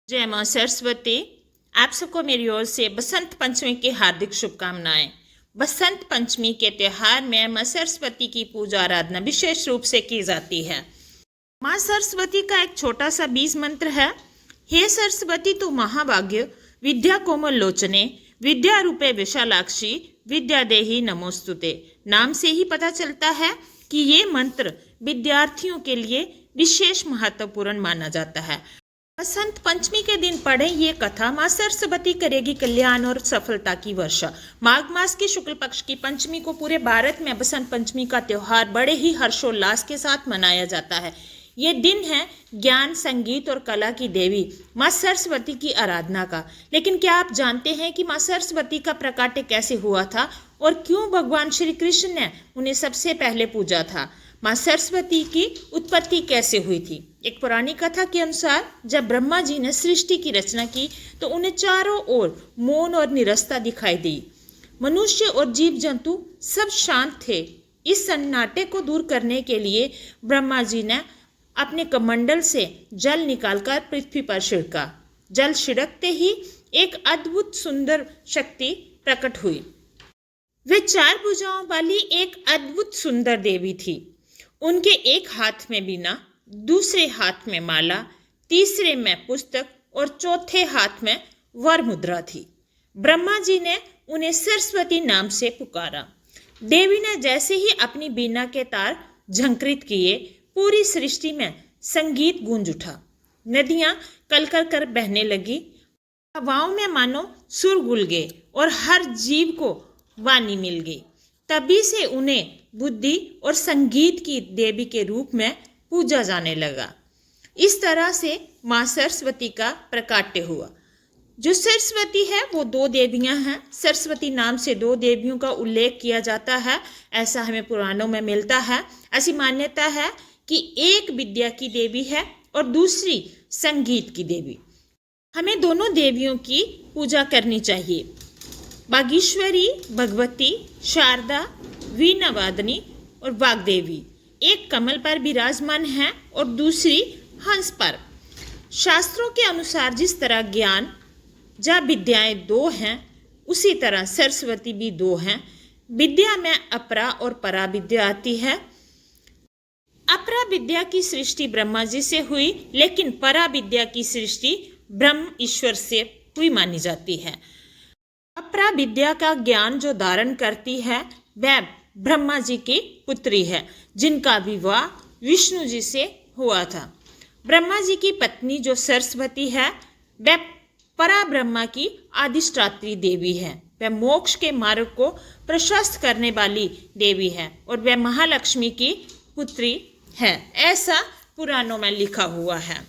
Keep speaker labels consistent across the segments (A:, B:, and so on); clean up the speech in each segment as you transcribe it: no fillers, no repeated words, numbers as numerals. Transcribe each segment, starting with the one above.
A: जय माँ सरस्वती। आप सबको मेरी ओर से बसंत पंचमी की हार्दिक शुभकामनाएं। बसंत पंचमी के त्यौहार में माँ सरस्वती की पूजा आराधना विशेष रूप से की जाती है। माँ सरस्वती का एक छोटा सा बीज मंत्र है। हे सरस्वती तू महाभाग्य विद्या कोमल लोचने विद्या रूपे विशालाक्षी विद्या देही नमोस्तुते। नाम से ही पता चलता है कि ये मंत्र विद्यार्थियों के लिए विशेष महत्वपूर्ण माना जाता है। बसंत पंचमी के दिन पढ़े ये कथा। माँ सरस्वती करेगी कल्याण और सफलता की वर्षा। माघ मास की शुक्ल पक्ष की पंचमी को पूरे भारत में बसंत पंचमी का त्योहार बड़े ही हर्षोल्लास के साथ मनाया जाता है। ये दिन है ज्ञान, संगीत और कला की देवी माँ सरस्वती की आराधना का। लेकिन क्या आप जानते हैं कि माँ सरस्वती का प्रकाट्य कैसे हुआ था और क्यों भगवान श्री कृष्ण ने उन्हें सबसे पहले पूजा था? माँ सरस्वती की उत्पत्ति कैसे हुई थी? एक पुरानी कथा के अनुसार जब ब्रह्मा जी ने सृष्टि की रचना की तो उन्हें चारों ओर मौन और निरस्ता दिखाई दी। मनुष्य और जीव जंतु सब शांत थे। इस सन्नाटे को दूर करने के लिए ब्रह्मा जी ने अपने कमंडल से जल निकालकर पृथ्वी पर छिड़का। जल छिड़कते ही एक अद्भुत सुंदर शक्ति प्रकट हुई। वे 4 भुजाओं वाली एक अद्भुत सुंदर देवी थी। उनके एक हाथ में बीना, दूसरे हाथ में माला, तीसरे में पुस्तक और चौथे हाथ में वर मुद्रा थी। ब्रह्मा जी ने उन्हें सरस्वती नाम से पुकारा। देवी ने जैसे ही अपनी बीना के तार झंकृत किए, पूरी सृष्टि में संगीत गूंज उठा। नदियां कलकल कर बहने लगी। हवाओं में मानो सुर घुल गए और हर जीव को वाणी मिल गई। तभी से उन्हें बुद्धि और संगीत की देवी के रूप में पूजा जाने लगा। इस तरह से माँ सरस्वती का प्रकाट्य हुआ। जो सरस्वती है वो 2 देवियां हैं। सरस्वती नाम से 2 देवियों का उल्लेख किया जाता है, ऐसा हमें पुराणों में मिलता है। ऐसी मान्यता है कि एक विद्या की देवी है और दूसरी संगीत की देवी। हमें दोनों देवियों की पूजा करनी चाहिए। बागीश्वरी, भगवती, शारदा, वीणावादनी और वाग्देवी एक कमल पर विराजमान है और दूसरी हंस पर। शास्त्रों के अनुसार जिस तरह ज्ञान या विद्याएं 2 हैं, उसी तरह सरस्वती भी 2 हैं। विद्या में अपरा और परा विद्या आती है। अपरा विद्या की सृष्टि ब्रह्मा जी से हुई, लेकिन परा विद्या की सृष्टि ब्रह्म ईश्वर से हुई मानी जाती है। अपरा विद्या का ज्ञान जो धारण करती है वह ब्रह्मा जी की पुत्री है, जिनका विवाह विष्णु जी से हुआ था। ब्रह्मा जी की पत्नी जो सरस्वती है वह परा ब्रह्मा की अधिष्ठात्री देवी है। वह मोक्ष के मार्ग को प्रशस्त करने वाली देवी है और वह महालक्ष्मी की पुत्री है, ऐसा पुराणों में लिखा हुआ है।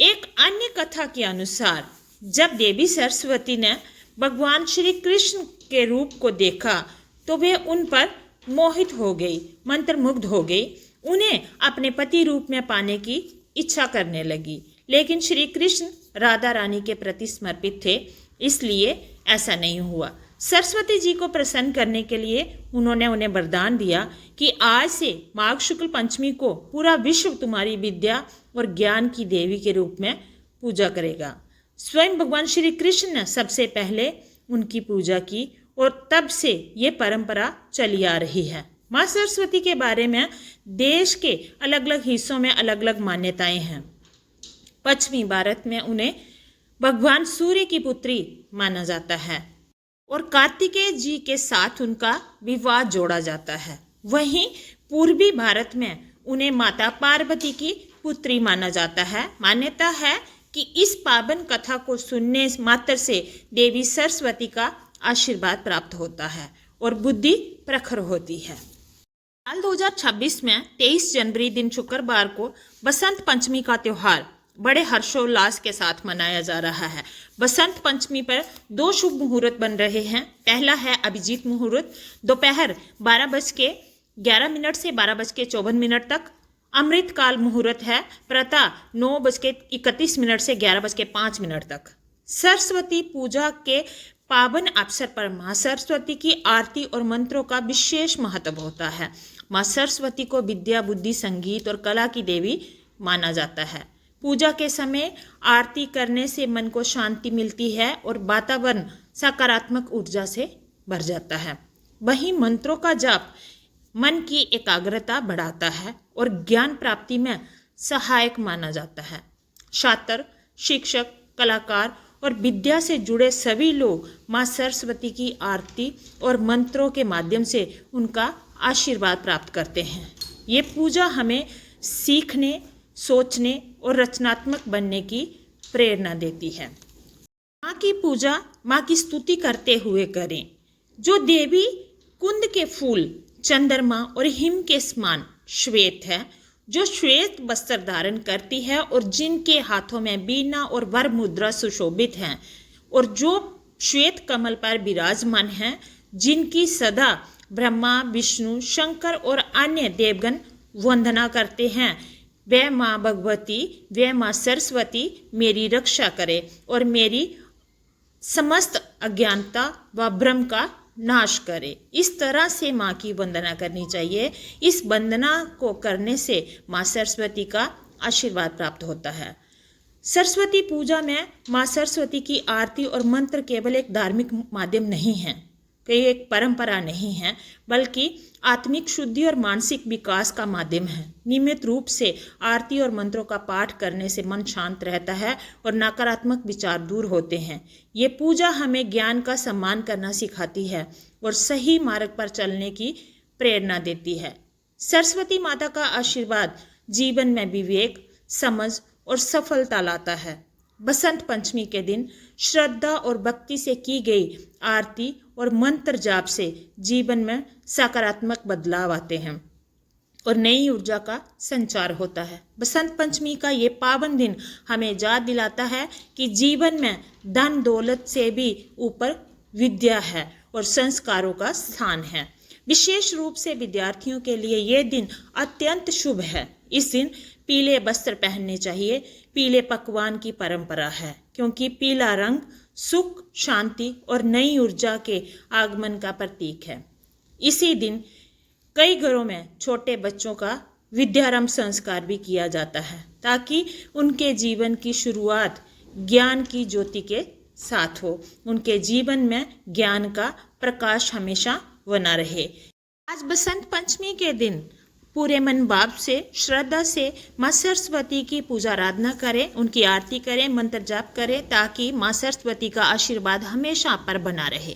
A: एक अन्य कथा के अनुसार जब देवी सरस्वती ने भगवान श्री कृष्ण के रूप को देखा तो वे उन पर मोहित हो गई, मंत्रमुग्ध हो गई। उन्हें अपने पति रूप में पाने की इच्छा करने लगी, लेकिन श्री कृष्ण राधा रानी के प्रति समर्पित थे, इसलिए ऐसा नहीं हुआ। सरस्वती जी को प्रसन्न करने के लिए उन्होंने उन्हें वरदान दिया कि आज से माघ शुक्ल पंचमी को पूरा विश्व तुम्हारी विद्या और ज्ञान की देवी के रूप में पूजा करेगा। स्वयं भगवान श्री कृष्ण ने सबसे पहले उनकी पूजा की और तब से ये परंपरा चली आ रही है। माँ सरस्वती के बारे में देश के अलग अलग हिस्सों में अलग अलग मान्यताएं हैं। पश्चिमी भारत में उन्हें भगवान सूर्य की पुत्री माना जाता है और कार्तिकेय जी के साथ उनका विवाह जोड़ा जाता है। वहीं पूर्वी भारत में उन्हें माता पार्वती की पुत्री माना जाता है। मान्यता है कि इस पावन कथा को सुनने मात्र से देवी सरस्वती का आशीर्वाद प्राप्त होता है और बुद्धि प्रखर होती है। साल 2026 में 23 जनवरी दिन शुक्रवार को बसंत पंचमी का त्योहार बड़े हर्षोल्लास के साथ मनाया जा रहा है। बसंत पंचमी पर 2 शुभ मुहूर्त बन रहे हैं। पहला है अभिजीत मुहूर्त, दोपहर 12:11 से 12:54 तक। अमृतकाल मुहूर्त है प्रातः 9:31 से 11:05 तक। सरस्वती पूजा के पावन अवसर पर माँ सरस्वती की आरती और मंत्रों का विशेष महत्व होता है। माँ सरस्वती को विद्या, बुद्धि, संगीत और कला की देवी माना जाता है। पूजा के समय आरती करने से मन को शांति मिलती है और वातावरण सकारात्मक ऊर्जा से भर जाता है। वहीं मंत्रों का जाप मन की एकाग्रता बढ़ाता है और ज्ञान प्राप्ति में सहायक माना जाता है। छात्र, शिक्षक, कलाकार और विद्या से जुड़े सभी लोग माँ सरस्वती की आरती और मंत्रों के माध्यम से उनका आशीर्वाद प्राप्त करते हैं। ये पूजा हमें सीखने, सोचने और रचनात्मक बनने की प्रेरणा देती है। माँ की पूजा माँ की स्तुति करते हुए करें। जो देवी कुंद के फूल, चंद्रमा और हिम के समान श्वेत है, जो श्वेत वस्त्र धारण करती है और जिनके हाथों में बीना और वर मुद्रा सुशोभित हैं, और जो श्वेत कमल पर विराजमान हैं, जिनकी सदा ब्रह्मा, विष्णु, शंकर और अन्य देवगण वंदना करते हैं, वे माँ भगवती, वे माँ सरस्वती मेरी रक्षा करे और मेरी समस्त अज्ञानता व भ्रम का नाश करे। इस तरह से माँ की वंदना करनी चाहिए। इस वंदना को करने से माँ सरस्वती का आशीर्वाद प्राप्त होता है। सरस्वती पूजा में माँ सरस्वती की आरती और मंत्र केवल एक धार्मिक माध्यम नहीं है, कई एक परंपरा नहीं है, बल्कि आत्मिक शुद्धि और मानसिक विकास का माध्यम है। नियमित रूप से आरती और मंत्रों का पाठ करने से मन शांत रहता है और नकारात्मक विचार दूर होते हैं। ये पूजा हमें ज्ञान का सम्मान करना सिखाती है और सही मार्ग पर चलने की प्रेरणा देती है। सरस्वती माता का आशीर्वाद जीवन में विवेक, समझ और सफलता लाता है। बसंत पंचमी के दिन श्रद्धा और भक्ति से की गई आरती और मंत्र जाप से जीवन में सकारात्मक बदलाव आते हैं और नई ऊर्जा का संचार होता है। बसंत पंचमी का ये पावन दिन हमें याद दिलाता है कि जीवन में धन दौलत से भी ऊपर विद्या है और संस्कारों का स्थान है। विशेष रूप से विद्यार्थियों के लिए ये दिन अत्यंत शुभ है। इस दिन पीले वस्त्र पहनने चाहिए। पीले पकवान की परंपरा है, क्योंकि पीला रंग सुख, शांति और नई ऊर्जा के आगमन का प्रतीक है। इसी दिन कई घरों में छोटे बच्चों का विद्यारंभ संस्कार भी किया जाता है, ताकि उनके जीवन की शुरुआत ज्ञान की ज्योति के साथ हो, उनके जीवन में ज्ञान का प्रकाश हमेशा बना रहे। आज बसंत पंचमी के दिन पूरे मन भाव से, श्रद्धा से माँ सरस्वती की पूजा आराधना करें, उनकी आरती करें, मंत्र जाप करें, ताकि माँ सरस्वती का आशीर्वाद हमेशा आप पर बना रहे।